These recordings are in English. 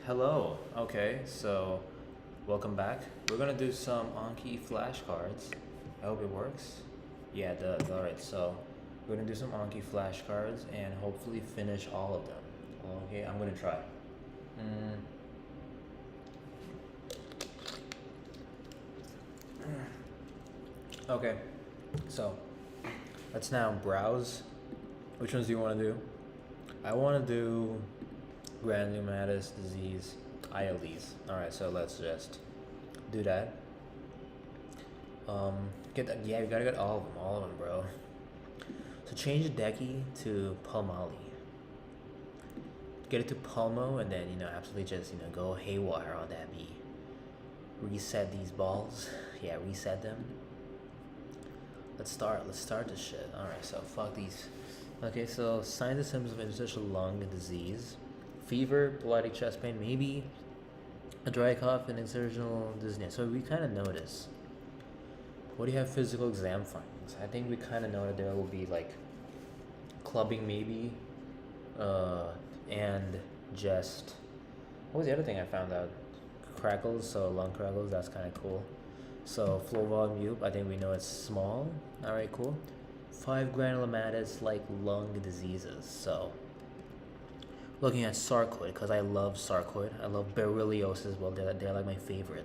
Hello. Okay, so welcome back. We're gonna do some Anki flashcards. I hope it works. Yeah, it does. Alright, so we're gonna do some Anki flashcards and hopefully finish all of them. Okay, I'm gonna try. Mm. Okay, so let's now browse. Which ones do you want to do? I want to do granulomatous disease, ILDs. Alright, so let's just do that. Get that. Yeah, you gotta get all of them, bro. So change the decky to Palmali. Get it to Palmo, and then absolutely just go haywire on that B. Reset these balls. Yeah, reset them. Let's start this shit. Alright, so fuck these. Okay, so signs and symptoms of interstitial lung disease: fever, bloody chest pain, maybe a dry cough, and exertional dizziness. So we kind of know this. What do you have physical exam findings? I think we kind of know that there will be like clubbing maybe, and just what was the other thing I found out? Crackles, so lung crackles. That's kind of cool. So flow volume U, I think we know it's small. All right, cool. 5 granulomatous like lung diseases. So looking at sarcoid, because I love sarcoid. I love berylliosis as well. They're like my favorite.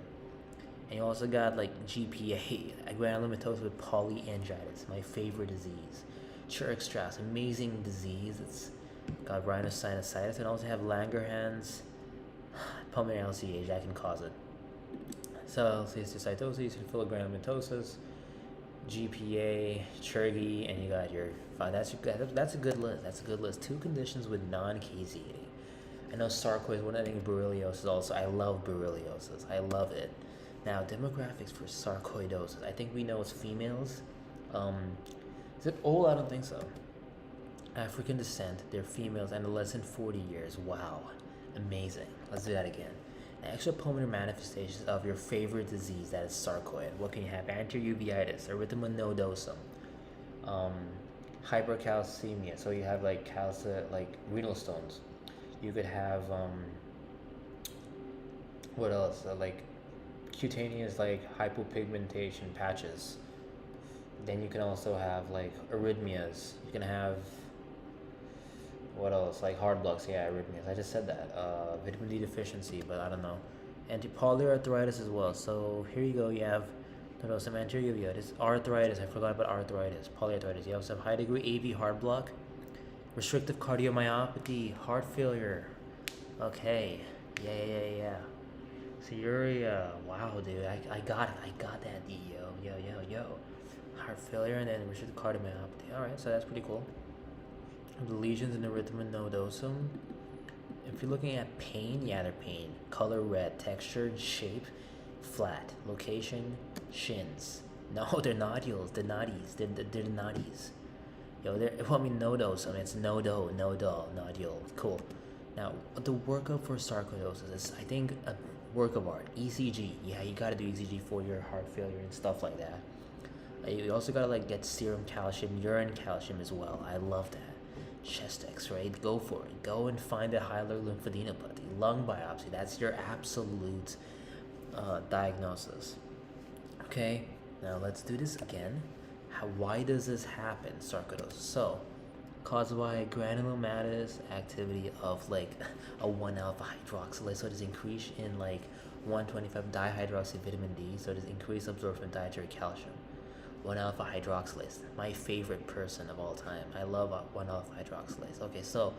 And you also got like GPA, granulomatosis with polyangiitis, my favorite disease. Church-Strauss, amazing disease. It's got rhinosinusitis, and also have Langerhans, pulmonary LCH that can cause it. So cysticytosis, filogranulomatosis, GPA, Churgy, and you got your five. That's a good list. That's a good list. 2 conditions with non-caseating. I know sarcoid is one. I think berylliosis also. I love berylliosis. I love it. Now demographics for sarcoidosis. I think we know it's females. Is it old? I don't think so. African descent. They're females and less than 40 years. Wow, amazing. Let's do that again. Extra pulmonary manifestations of your favorite disease, that is sarcoid. What can you have? Anterior uveitis, erythema nodosum, hypercalcemia. So you have like renal stones. You could have what else? Like cutaneous like hypopigmentation patches. Then you can also have like arrhythmias. You can have what else? Like heart blocks, yeah, arrhythmias. I just said that. Vitamin D deficiency, but I don't know. Polyarthritis as well. So here you go. You have some anterior uveitis, arthritis. I forgot about arthritis, polyarthritis. You also have high degree AV heart block, restrictive cardiomyopathy, heart failure. Okay, yeah. So you're wow, dude. I got it. I got that D. Yo. Heart failure and then restrictive cardiomyopathy. All right, so that's pretty cool. The lesions in the erythema nodosum. If you're looking at pain, yeah, they're pain. Color red, texture, shape, flat. Location, shins. No, they're nodules. They're noddies. They're noddies. Yo, nodosum. It's nodule. Cool. Now, the workup for sarcoidosis is, I think, a work of art. ECG. Yeah, you gotta do ECG for your heart failure and stuff like that. You also gotta get serum calcium, urine calcium as well. I love that. Chest x-ray, go for it. Go and find the hilar lymphadenopathy. Lung biopsy, that's your absolute diagnosis. Okay, now let's do this again. Why does this happen, sarcoidosis? So, caused by granulomatous activity of a 1-alpha hydroxylase, so there's increase in 125 dihydroxy vitamin D, so there's increased absorption of dietary calcium. 1-alpha hydroxylase, my favorite person of all time. I love 1-alpha hydroxylase. Okay, so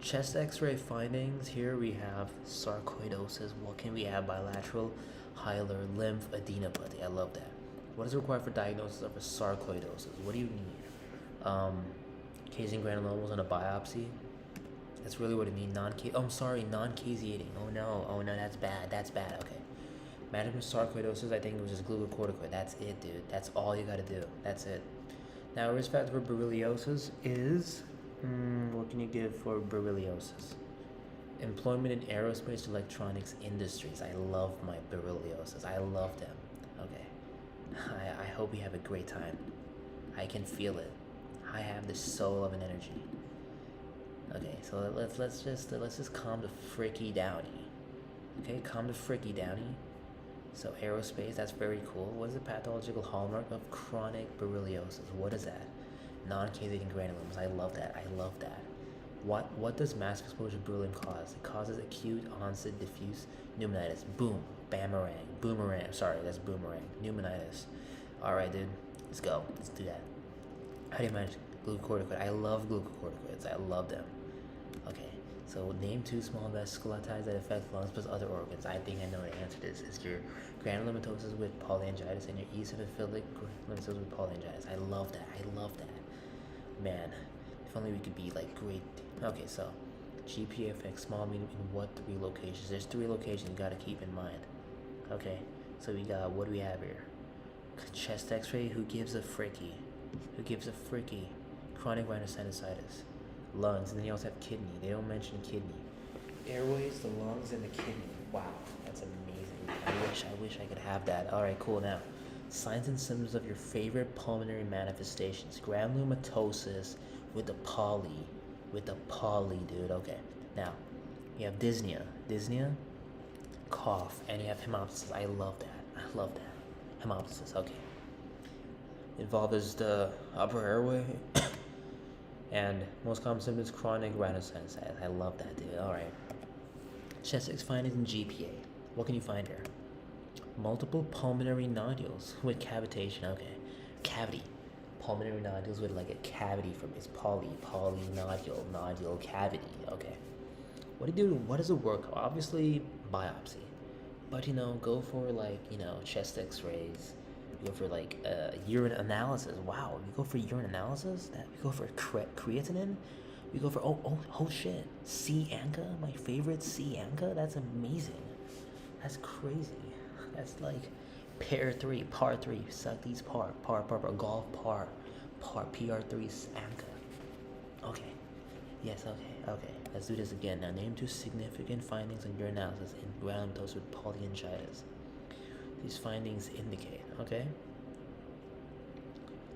chest x-ray findings. Here we have sarcoidosis. What can we have? Bilateral hilar lymphadenopathy. I love that. What is required for diagnosis of a sarcoidosis? What do you need? Casein granulomas on a biopsy. That's really what you need. Non-caseating. Oh no, that's bad. Okay. Management sarcoidosis, I think it was just glucocorticoid. That's it, dude. That's all you gotta do. That's it. Now, risk factor for berylliosis is, what can you give for berylliosis? Employment in aerospace electronics industries. I love my berylliosis. I love them. Okay. I hope you have a great time. I can feel it. I have the soul of an energy. Okay, so let's just calm the freaky down. Okay, calm the fricky downy. So aerospace, that's very cool. What is the pathological hallmark of chronic berylliosis? What is that? Non-caseating granulomas. I love that. I love that. What does mass exposure beryllium cause? It causes acute onset diffuse pneumonitis. Boom, boomerang, boomerang. Sorry, that's boomerang. Pneumonitis. All right, dude. Let's go. Let's do that. How do you manage glucocorticoid? I love glucocorticoids. I love them. Okay, so name 2 small vasculitides that affect lungs plus other organs. I think I know the answer to this. It's your granulomatosis with polyangiitis and your eosinophilic granulomatosis with polyangiitis. I love that. I love that. Man, if only we could be like great. Okay, so GPA affects small, medium, in what 3 locations? There's 3 locations you gotta keep in mind. Okay, so we got, what do we have here? Chest x-ray, who gives a fricky? Who gives a fricky? Chronic rhinosinusitis. Lungs, and then you also have kidney. They don't mention kidney. Airways, the lungs, and the kidney. Wow, that's amazing. I wish I could have that. All right, cool. Now, signs and symptoms of your favorite pulmonary manifestations. Granulomatosis with the poly, dude. Okay. Now, you have dyspnea, cough, and you have hemoptysis. I love that. Hemoptysis. Okay. Involves the upper airway. And most common symptoms, chronic rhinosinusitis. I love that, dude. All right. Chest X findings in GPA. What can you find here? Multiple pulmonary nodules with cavitation. Okay. Cavity. Pulmonary nodules with like a cavity from its nodule, cavity. Okay. What do you do? What does it work? Obviously, biopsy. But, go for like, chest x-rays. You go for like urine analysis. Wow, we go for urine analysis? We go for creatinine? We go for, oh shit, C. Anka? My favorite C. Anka? That's amazing. That's crazy. That's like par 3, suck these par, golf par, PR3 Anka. Okay. Yes, okay. Let's do this again. Now name 2 significant findings in your analysis in granulomatosis with polyangiitis. These findings indicate, okay?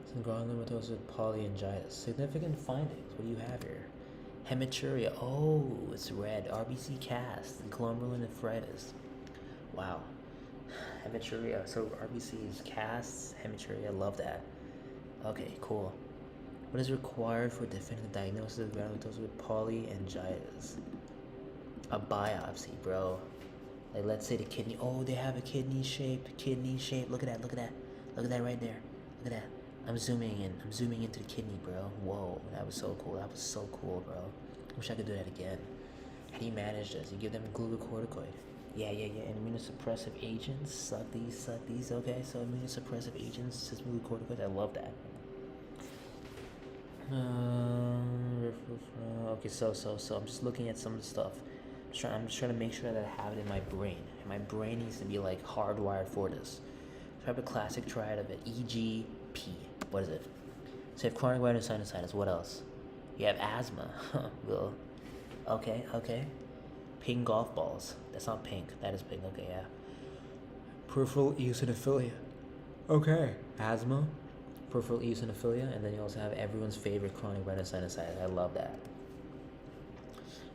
So granulomatosis with polyangiitis. Significant findings. What do you have here? Hematuria. Oh, it's red. RBC cast. Glomerulonephritis. Wow. Hematuria. So RBC is casts. Hematuria. Love that. Okay, cool. What is required for definitive diagnosis of granulomatosis with polyangiitis? A biopsy, bro. Like, let's say the kidney. Oh, they have a kidney shape. Look at that. Look at that right there. Look at that. I'm zooming into the kidney, bro. Whoa, that was so cool, bro. Wish I could do that again. How do you manage this? You give them glucocorticoid. Yeah. And immunosuppressive agents. Suck these. Okay, so immunosuppressive agents, just glucocorticoid. I love that. Okay, so I'm just looking at some of the stuff. I'm just trying to make sure that I have it in my brain. And my brain needs to be like hardwired for this. So I have a classic triad of it. EGP. What is it? So you have chronic rhinosinusitis. What else? You have asthma. Well, okay. Pink golf balls. That's not pink. That is pink. Okay, yeah. Peripheral eosinophilia. Okay. Asthma. Peripheral eosinophilia. And then you also have everyone's favorite chronic rhinosinusitis. I love that.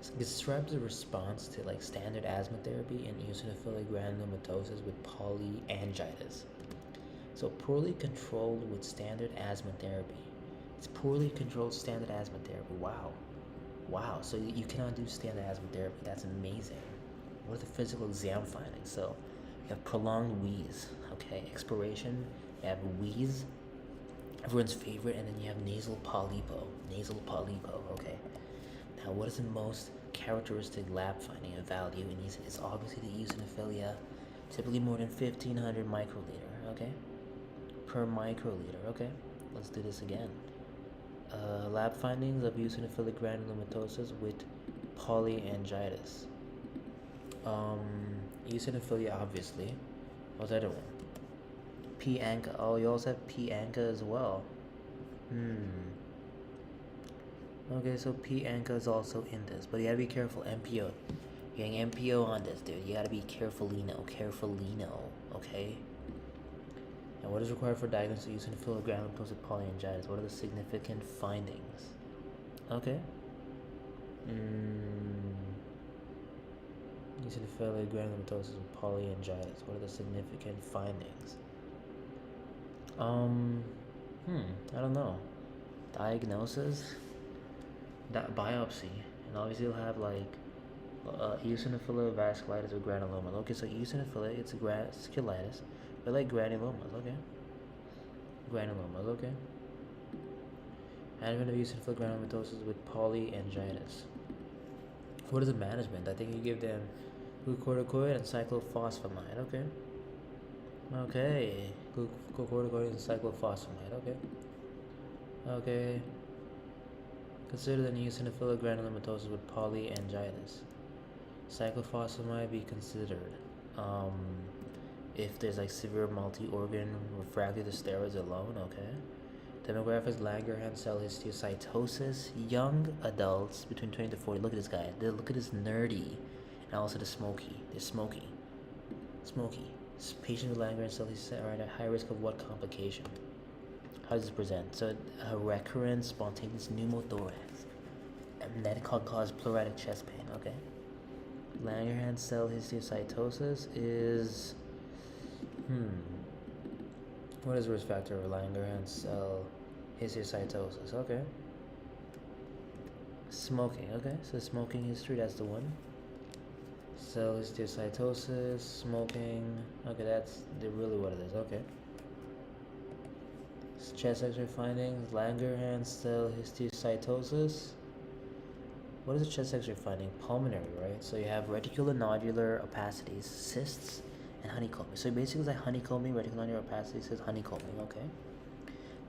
So it describes the response to like standard asthma therapy and eosinophilic granulomatosis with polyangiitis. So poorly controlled with standard asthma therapy. It's poorly controlled standard asthma therapy. Wow. So you cannot do standard asthma therapy. That's amazing. What are the physical exam findings? So you have prolonged wheeze. Okay, expiration. You have wheeze, everyone's favorite, and then you have nasal polypo. Okay. Now, what is the most characteristic lab finding of value in these? It's obviously the eosinophilia, typically more than 1,500 microliter. Okay. Per microliter. Okay. Let's do this again. Lab findings of eosinophilic granulomatosis with polyangiitis. Eosinophilia, obviously. What's the other one? P. Anka. Oh, you also have P. Anka as well. Okay, so P. Anka is also in this, but you gotta be careful. MPO. You're getting MPO on this, dude. You gotta be carefulino. Okay? And what is required for diagnosis of eosinophilic granulomatosis with polyangiitis? What are the significant findings? Okay. Eosinophilic granulomatosis with polyangiitis. What are the significant findings? Um, I don't know. Diagnosis, that biopsy, and obviously you'll have like eosinophilic vasculitis with granulomas. Okay, so eosinophilic, it's a vasculitis, but like granulomas. Okay, granulomas. Okay. Management of eosinophilic granulomatosis with polyangiitis. What is the management? I think you give them glucocorticoid and cyclophosphamide. Okay. Okay. Glucocorticoid and cyclophosphamide. Okay. Okay. Consider the eosinophilic granulomatosis with polyangiitis. Cyclophosphamide be considered. If there's like severe multi-organ refractory to steroids alone. Okay. Demographics: Langerhans cell histiocytosis, young adults between 20 to 40. Look at this guy. Look at this nerdy. And also the smoky. They're smoky. Smoky. Patients with Langerhans cell histiocytosis are at high risk of what complication? How does this present? So, a recurrent spontaneous pneumothorax. And that can cause pleuritic chest pain, okay? Langerhans cell histiocytosis is... What is the risk factor of Langerhans cell histiocytosis? Okay. Smoking, okay. So smoking history, that's the one. Cell histiocytosis, smoking. Okay, that's really what it is. Okay. Chest X-ray findings: Langerhans cell histiocytosis. What is a chest X-ray finding? Pulmonary, right? So you have reticulonodular opacities, cysts, and honeycombing. So basically it's like honeycombing, reticulonodular opacity says honeycombing, okay?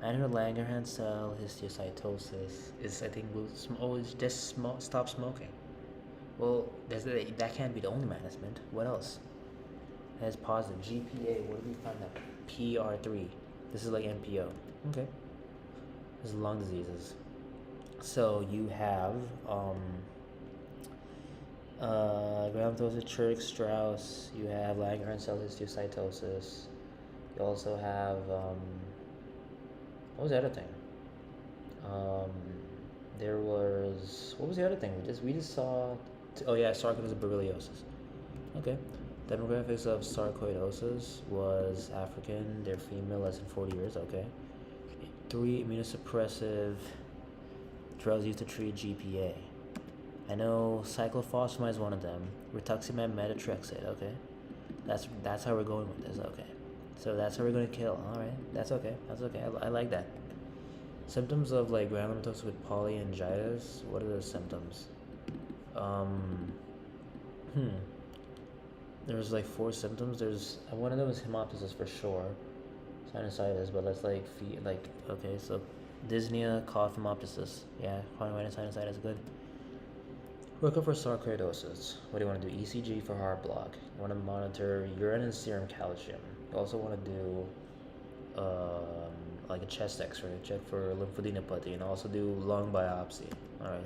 Management of Langerhans cell histiocytosis is, I think, just stop smoking. Well, that can't be the only management. What else? That's positive. GPA, what do we find that? PR3. This is like NPO. Okay. This is lung diseases. So you have granulomatosis, Church Strauss. You have Langerhans cell histiocytosis. You also have what was the other thing? There was, what was the other thing? We just saw. Oh yeah, sarcoidosis borreliosis. Okay. Demographics of sarcoidosis was African. They're female, less than 40 years. Okay. 3 immunosuppressive drugs used to treat GPA. I know cyclophosphamide is one of them. Rituximab, methotrexate. Okay. That's how we're going with this. Okay. So that's how we're going to kill. All right. That's okay. That's okay. I like that. Symptoms of like granulomatosis with polyangiitis. What are the symptoms? There's like 4 symptoms. There's one of them is hemoptysis for sure, sinusitis, but let's like okay, so dyspnea, cough, hemoptysis. Yeah, chronic sinusitis, good. Work up for sarcoidosis. What do you want to do? ECG for heart block. You want to monitor urine and serum calcium. You also want to do like a chest X-ray, check for lymphadenopathy, and also do lung biopsy. All right.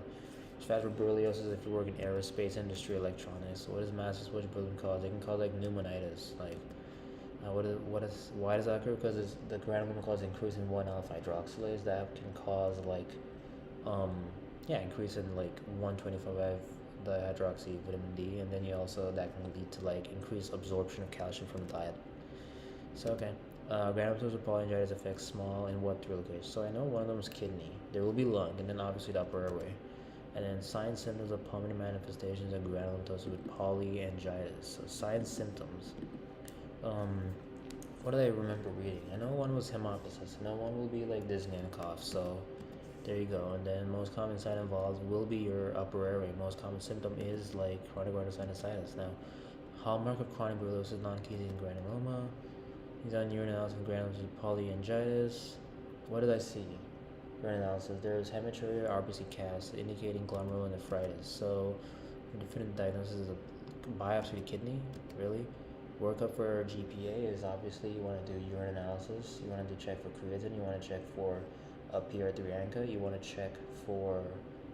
Fat for borreliosis if you work in aerospace industry, electronics. What does massive switch-balloon cause? It can cause like pneumonitis. Like, why does that occur? Because the granuloma causes increase in 1-alpha hydroxylase that can cause like, increase in like 125 dihydroxy vitamin D, and then that can lead to like increased absorption of calcium from the diet. So okay. Granulomatosis with polyangiitis affects small and what 3 locations? So I know one of them is kidney. There will be lung, and then obviously the upper airway. And then signs, symptoms of pulmonary manifestations of granulomatosis with polyangiitis. So signs, symptoms. What do I remember reading? I know one was hemoptysis. I know one will be like dyspnea and cough. So there you go. And then most common sign involved will be your upper airway. Most common symptom is like chronic rhinosinusitis. Now, hallmark of chronic borreliosis is non-Keynesian granuloma. He's on urinalysis and granulomatosis with polyangiitis. What did I see? Urinalysis. There's hematuria, RBC cast, indicating glomerulonephritis. So, the definitive diagnosis is a biopsy of the kidney. Really, workup for GPA is obviously you want to do urine analysis. You want to check for creatinine. You want to check for a PR3 ANCA. You want to check for.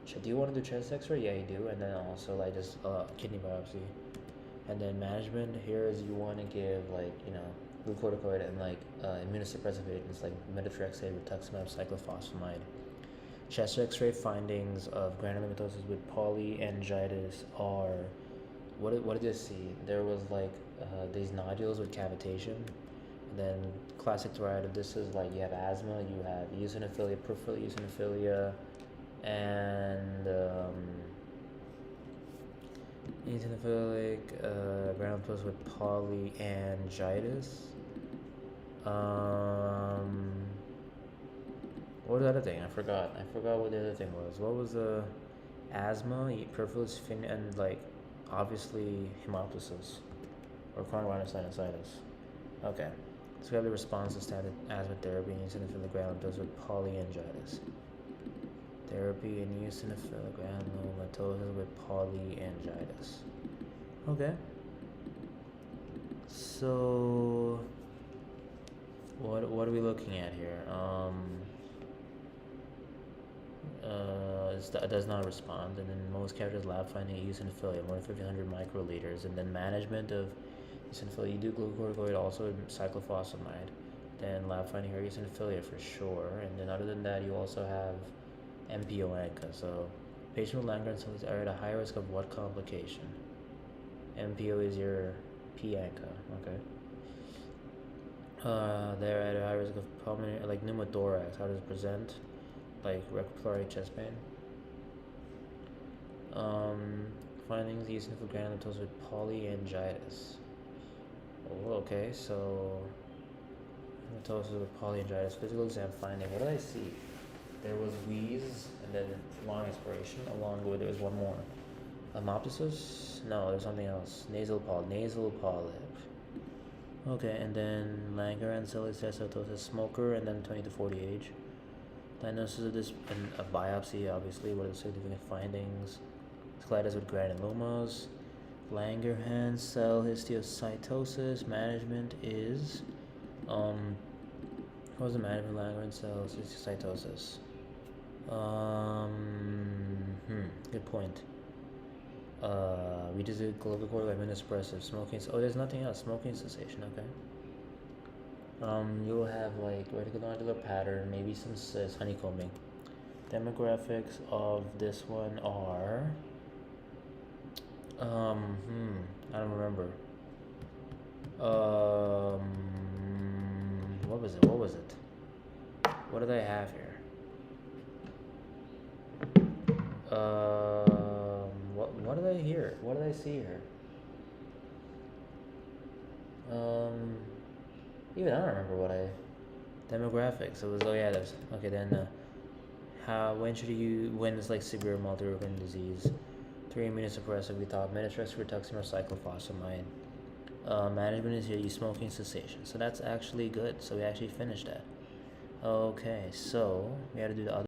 Do you want to do chest X-ray? Yeah, you do. And then also like just kidney biopsy. And then management here is you want to give like glucocorticoid and like immunosuppressive agents like methotrexate, rituximab, cyclophosphamide. Chest X-ray findings of granulomatosis with polyangiitis are what did you see? There was like these nodules with cavitation. And then classic varieties. This is like you have asthma, you have eosinophilia, peripheral eosinophilia, and eosinophilic granulomatous with polyangiitis. What was the other thing? I forgot. I forgot what the other thing was. What was the asthma, peripheral eosinophilia, and like obviously hemoptysis or chronic rhinosinusitis. Okay. Describe the response to standard asthma therapy in eosinophilic granulomatous with polyangiitis. Therapy in eosinophilic granulomatosis with polyangiitis. Okay. So, what are we looking at here? It does not respond, and then most characters lab finding eosinophilia, more than 1,500 microliters, and then management of eosinophilia. You do glucocorticoid, also cyclophosphamide. Then lab finding here eosinophilia for sure, and then other than that, you also have MPO ANCA. So patients with Langerhans are at a high risk of what complication? MPO is your P ANCA, okay. They're at a high risk of pulmonary, like pneumothorax. How does it present? Like respiratory chest pain. Findings eosinophilic granulomatous with polyangiitis. Oh, okay, so granulomatosis with polyangiitis. Physical exam finding. What did I see? There was wheeze and then long expiration. Along with there was one more. Hemoptysis? No, there's something else. Nasal polyp. Okay, and then Langerhans cytosis, smoker, and then 20 to 40 age. Diagnosis of this and a biopsy, obviously. What are the significant findings? Colitis with granulomas. Langerhans cell histiocytosis. Management is what was the management of Langerhans cell histiocytosis? Good point. Reduce the glucocorticoid immunosuppressive, smoking. Oh, there's nothing else. Smoking cessation. Okay. You'll have like reticulonodular pattern, maybe some cysts, honeycombing. Demographics of this one are I don't remember. What was it? What did I have here? What did I hear? What did I see here? Even I don't remember what I demographics. It was there's okay then. When it's like severe multi-organ disease, 3 immunosuppressive. We thought minotrexate, rituximab, or cyclophosphamide. Management is here. You smoking cessation. So that's actually good. So we actually finished that. Okay, so we had to do the other.